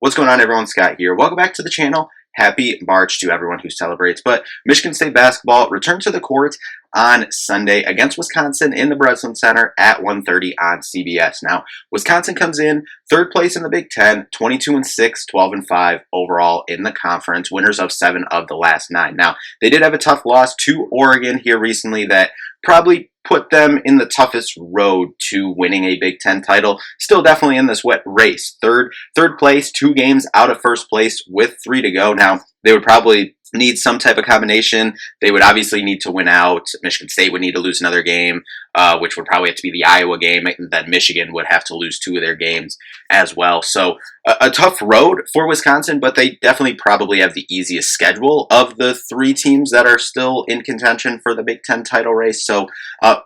What's going on, everyone? Scott here. Welcome back to the channel. Happy March to everyone who celebrates. But Michigan State basketball returned to the court on Sunday against Wisconsin in the Breslin Center at 1:30 on CBS. Now, Wisconsin comes in third place in the Big Ten, 22-6, 12-5 overall in the conference, winners of 7 of the last 9. Now, they did have a tough loss to Oregon here recently that probably put them in the toughest road to winning a Big Ten title. Still definitely in this wet race. Third place, 2 games out of first place with 3 to go. Now, they would probably need some type of combination. They would obviously need to win out. Michigan State would need to lose another game, which would probably have to be the Iowa game. And then Michigan would have to lose 2 of their games as well. So a tough road for Wisconsin, but they definitely probably have the easiest schedule of the 3 teams that are still in contention for the Big Ten title race. So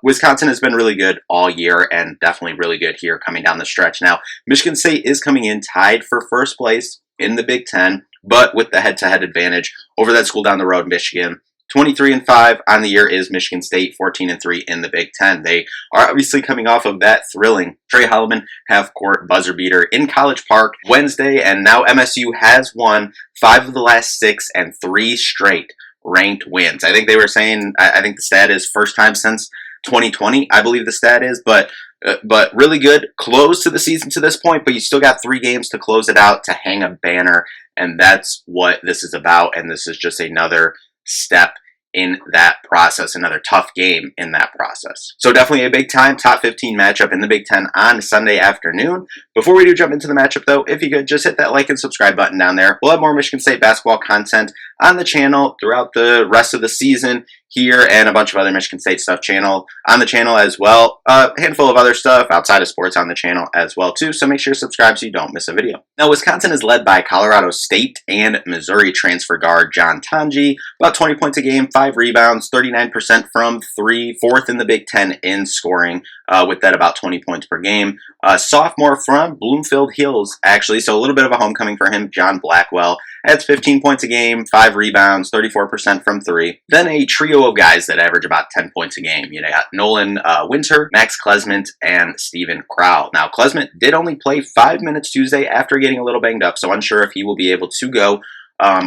Wisconsin has been really good all year and definitely really good here coming down the stretch. Now, Michigan State is coming in tied for first place in the Big Ten, but with the head-to-head advantage over that school down the road, Michigan. 23-5 on the year is Michigan State, 14-3 in the Big Ten. They are obviously coming off of that thrilling Trey Hellerman half-court buzzer beater in College Park Wednesday, and now MSU has won 5 of the last 6 and 3 straight ranked wins. I think they were saying, I think the stat is first time since 2020, I believe the stat is, but really good close to the season to this point, but you still got 3 games to close it out to hang a banner, and that's what this is about, and this is just another step in that process, another tough game in that process. So definitely a big time top 15 matchup in the Big Ten on Sunday afternoon. Before we do jump into the matchup though, if you could just hit that like and subscribe button down there. We'll have more Michigan State basketball content on the channel throughout the rest of the season here, and a bunch of other Michigan State stuff on the channel as well. A handful of other stuff outside of sports on the channel as well too, so make sure to subscribe so you don't miss a video. Now, Wisconsin is led by Colorado State and Missouri transfer guard John Tanji, about 20 points a game, 5 rebounds, 39% from 3, 4th in the Big Ten in scoring, with that about 20 points per game. Sophomore from Bloomfield Hills, actually, so a little bit of a homecoming for him, John Blackwell. Adds 15 points a game, 5 rebounds, 34% from 3. Then a trio of guys that average about 10 points a game. You got Nolan Winter, Max Klesmit, and Steven Crowell. Now, Klesmit did only play 5 minutes Tuesday after getting a little banged up, so unsure if he will be able to go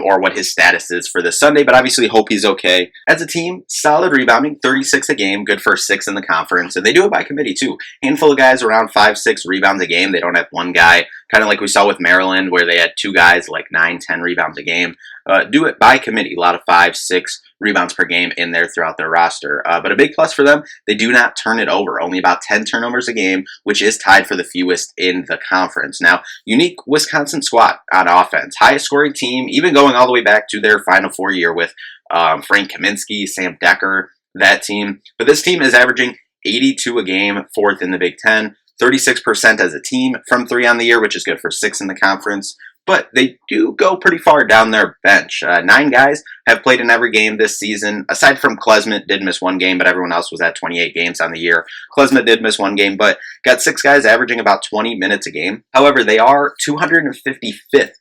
or what his status is for this Sunday, but obviously hope he's okay. As a team, solid rebounding, 36 a game, good for 6 in the conference, and they do it by committee too. Handful of guys around 5-6 rebounds a game. They don't have one guy, kind of like we saw with Maryland, where they had 2 guys like 9-10 rebounds a game. Do it by committee, a lot of 5-6 rebounds per game in there throughout their roster. But a big plus for them, they do not turn it over. Only about 10 turnovers a game, which is tied for the fewest in the conference. Now, unique Wisconsin squad on offense. Highest scoring team, even going all the way back to their Final Four year with Frank Kaminsky, Sam Decker, that team. But this team is averaging 82 a game, 4th in the Big Ten. 36% as a team from 3 on the year, which is good for 6 in the conference. But they do go pretty far down their bench. 9 guys have played in every game this season. Aside from Klesmit, did miss 1 game, but everyone else was at 28 games on the year. Klesmit did miss 1 game, but got 6 guys averaging about 20 minutes a game. However, they are 255th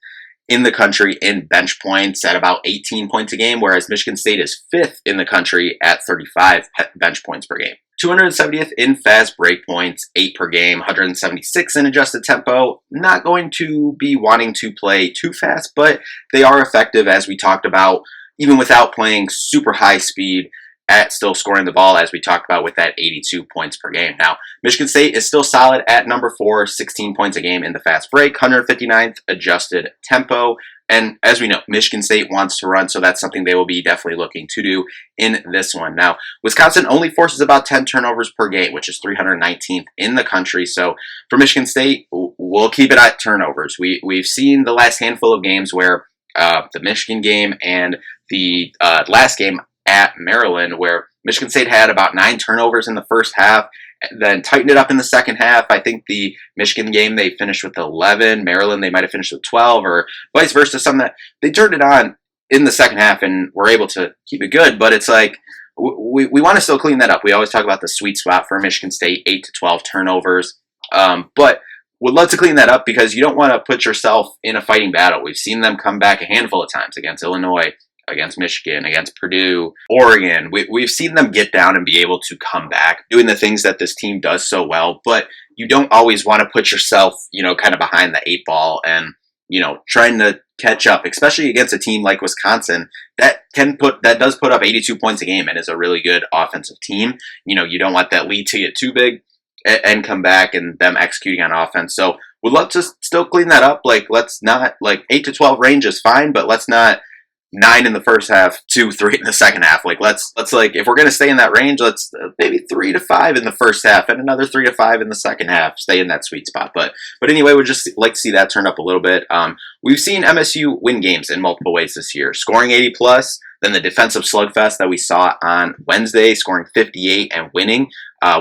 in the country in bench points at about 18 points a game, whereas Michigan State is 5th in the country at 35 bench points per game. 270th in fast break points, 8 per game, 176 in adjusted tempo. Not going to be wanting to play too fast, but they are effective, as we talked about, even without playing super high speed, at still scoring the ball, as we talked about with that 82 points per game. Now, Michigan State is still solid at number 4, 16 points a game in the fast break, 159th adjusted tempo. And as we know, Michigan State wants to run, so that's something they will be definitely looking to do in this one. Now, Wisconsin only forces about 10 turnovers per game, which is 319th in the country. So for Michigan State, we'll keep it at turnovers. We've seen the last handful of games where the Michigan game and the last game at Maryland, where Michigan State had about 9 turnovers in the first half, then tightened it up in the second half. I think the Michigan game, they finished with 11. Maryland, they might have finished with 12, or vice versa. Some that they turned it on in the second half and were able to keep it good, but it's like we want to still clean that up. We always talk about the sweet spot for Michigan State, 8 to 12 turnovers, but would love to clean that up because you don't want to put yourself in a fighting battle. We've seen them come back a handful of times against Illinois, against Michigan, against Purdue, Oregon. We've seen them get down and be able to come back, doing the things that this team does so well, but you don't always want to put yourself, kind of behind the 8 ball and trying to catch up, especially against a team like Wisconsin that does put up 82 points a game and is a really good offensive team. You don't want that lead to get too big and come back and them executing on offense. So would love to still clean that up. Like, let's not, like, 8 to 12 range is fine, but let's not 9 in the first half, 2, 3 in the second half. Like, let's like, if we're going to stay in that range, let's maybe 3 to 5 in the first half and another 3 to 5 in the second half. Stay in that sweet spot. But anyway, we'd just like to see that turn up a little bit. We've seen MSU win games in multiple ways this year, scoring 80 plus. Then the defensive slugfest that we saw on Wednesday, scoring 58 and winning.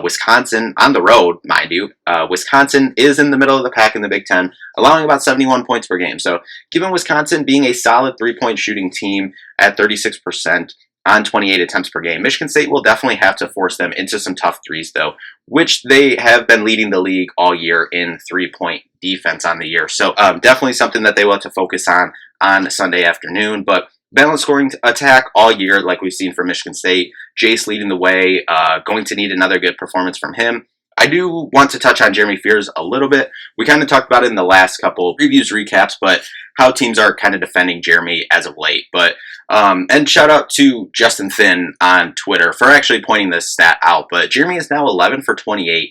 Wisconsin on the road, mind you. Wisconsin is in the middle of the pack in the Big Ten, allowing about 71 points per game. So given Wisconsin being a solid three-point shooting team at 36% on 28 attempts per game, Michigan State will definitely have to force them into some tough threes, though, which they have been leading the league all year in three-point defense on the year. So definitely something that they will have to focus on Sunday afternoon. But balanced scoring attack all year, like we've seen from Michigan State. Jace leading the way, going to need another good performance from him. I do want to touch on Jeremy Fears a little bit. We kind of talked about it in the last couple previews, recaps, but how teams are kind of defending Jeremy as of late. But and shout out to Justin Thin on Twitter for actually pointing this stat out. But Jeremy is now 11 for 28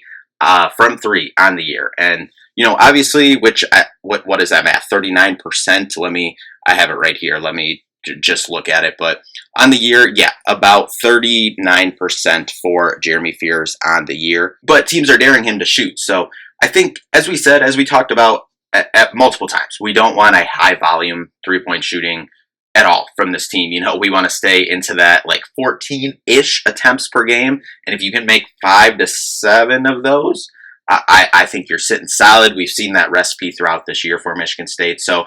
from 3 on the year. And obviously, which what is that math? 39%. I have it right here. Let me just look at it. But on the year, yeah, about 39% for Jeremy Fears on the year. But teams are daring him to shoot. So I think, as we talked about at multiple times, we don't want a high volume 3-point shooting at all from this team. We want to stay into that like 14-ish attempts per game. And if you can make 5 to 7 of those, I think you're sitting solid. We've seen that recipe throughout this year for Michigan State. So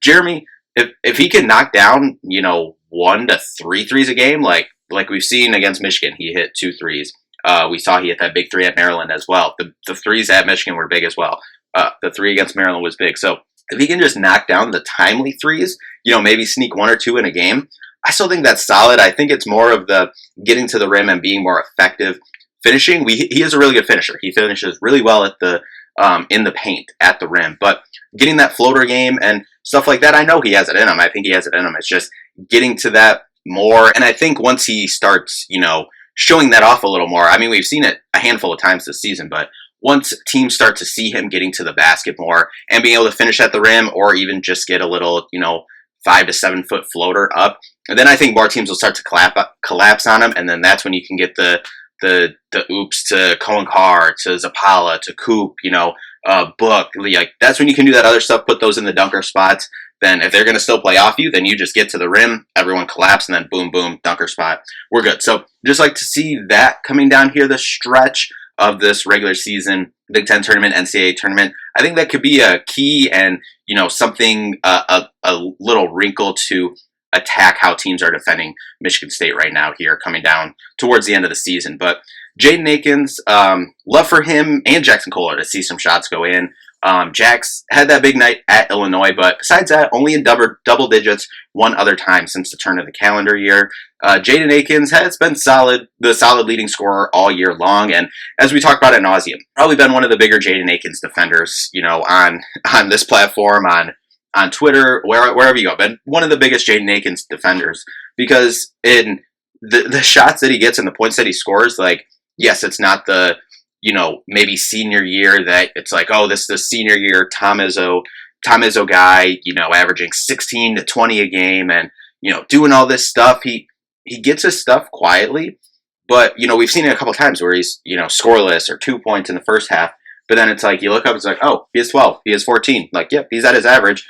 Jeremy, if he can knock down, 1 to 3 threes a game, like we've seen against Michigan, he hit 2 threes. We saw he hit that big 3 at Maryland as well. The threes at Michigan were big as well. The 3 against Maryland was big. So if he can just knock down the timely threes, maybe sneak 1 or 2 in a game, I still think that's solid. I think it's more of the getting to the rim and being more effective finishing. He is a really good finisher. He finishes really well at the in the paint at the rim, but getting that floater game and stuff like that, I know he has it in him. I think he has it in him. It's just getting to that more. And I think once he starts, showing that off a little more, I mean, we've seen it a handful of times this season, but once teams start to see him getting to the basket more and being able to finish at the rim or even just get a little, 5 to 7 foot floater up, and then I think more teams will start to collapse on him. And then that's when you can get the oops to Cohen Carr, to Zapala, to Coop, Book. Like, that's when you can do that other stuff, put those in the dunker spots. Then if they're going to still play off you, then you just get to the rim, everyone collapse, and then boom, boom, dunker spot. We're good. So just like to see that coming down here, the stretch of this regular season Big Ten tournament, NCAA tournament. I think that could be a key and, something, a little wrinkle to attack how teams are defending Michigan State right now here coming down towards the end of the season. But Jaden Akins, love for him and Jackson Kohler to see some shots go in. Jax had that big night at Illinois, but besides that, only in double digits one other time since the turn of the calendar year. Jaden Akins has been the solid leading scorer all year long, and as we talked about ad nauseum, probably been one of the bigger Jaden Akins defenders, on this platform, on Twitter, wherever you go. Been one of the biggest Jaden Akins defenders, because in the shots that he gets and the points that he scores, like, yes, it's not the maybe senior year that it's like, oh, this is the senior year Tom Izzo guy, averaging 16 to 20 a game and, doing all this stuff. He gets his stuff quietly, but, we've seen it a couple times where he's, scoreless or 2 points in the first half, but then it's like, you look up, it's like, oh, he has 12, he has 14. Like, yep, he's at his average.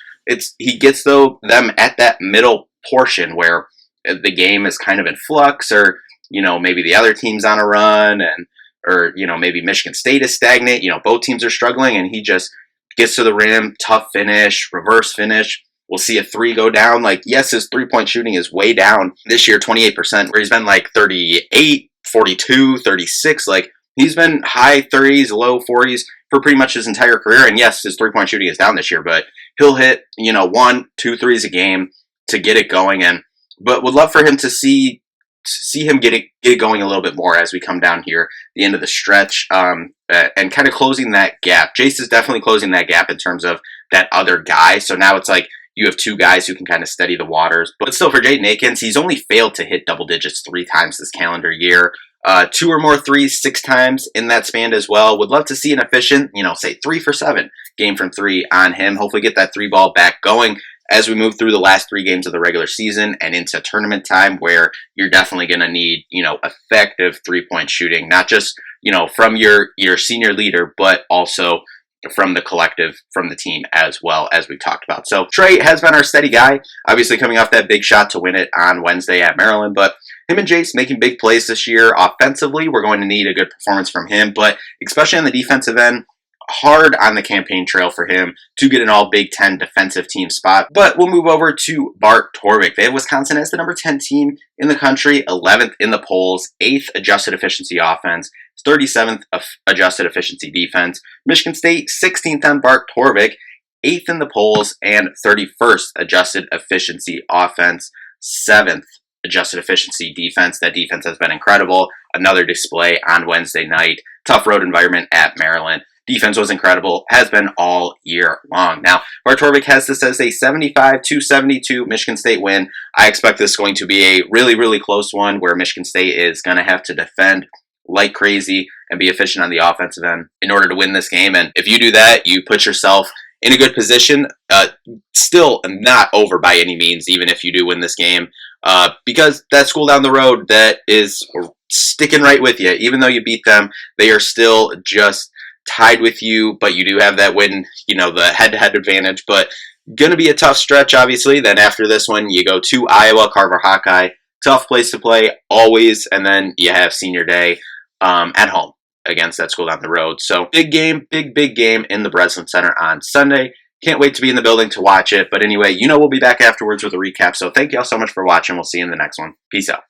He gets them at that middle portion where the game is kind of in flux, or, maybe the other team's on a run, or maybe Michigan State is stagnant, both teams are struggling, and he just gets to the rim, tough finish, reverse finish. We'll see a 3 go down. Like, yes, his 3-point shooting is way down this year, 28%, where he's been like 38, 42, 36. Like, he's been high 30s, low 40s for pretty much his entire career. And yes, his 3-point shooting is down this year, but he'll hit, 1, 2 threes a game to get it going. But would love for him to see him get it going a little bit more as we come down here, the end of the stretch, and kind of closing that gap. Jace is definitely closing that gap in terms of that other guy. So now it's like you have two guys who can kind of steady the waters. But still, for Jaden Akins, he's only failed to hit double digits 3 times this calendar year. 2 or more threes 6 times in that span as well. Would love to see an efficient, say 3 for 7 game from 3 on him. Hopefully get that 3-ball back going as we move through the last 3 games of the regular season and into tournament time, where you're definitely going to need, effective 3-point shooting, not just, from your senior leader, but also from the collective, from the team as well, as we talked about. So Trey has been our steady guy, obviously coming off that big shot to win it on Wednesday at Maryland, but him and Jace making big plays this year. Offensively, we're going to need a good performance from him, but especially on the defensive end, hard on the campaign trail for him to get an all Big Ten defensive team spot. But we'll move over to Bart Torvik. They have Wisconsin as the number 10 team in the country, 11th in the polls, 8th adjusted efficiency offense, 37th adjusted efficiency defense. Michigan State, 16th on Bart Torvik, 8th in the polls, and 31st adjusted efficiency offense, 7th adjusted efficiency defense. That defense has been incredible. Another display on Wednesday night. Tough road environment at Maryland. Defense was incredible, has been all year long. Now, Bart Torvik has this as a 75-72 Michigan State win. I expect this is going to be a really, really close one where Michigan State is going to have to defend like crazy and be efficient on the offensive end in order to win this game. And if you do that, you put yourself in a good position. Still not over by any means, even if you do win this game, because that school down the road that is sticking right with you, even though you beat them, they are still just tied with you, but you do have that win, the head-to-head advantage. But going to be a tough stretch, obviously. Then after this one, you go to Iowa, Carver Hawkeye. Tough place to play, always. And then you have senior day at home against that school down the road. So big game, big game in the Breslin Center on Sunday. Can't wait to be in the building to watch it. But anyway, we'll be back afterwards with a recap. So thank you all so much for watching. We'll see you in the next one. Peace out.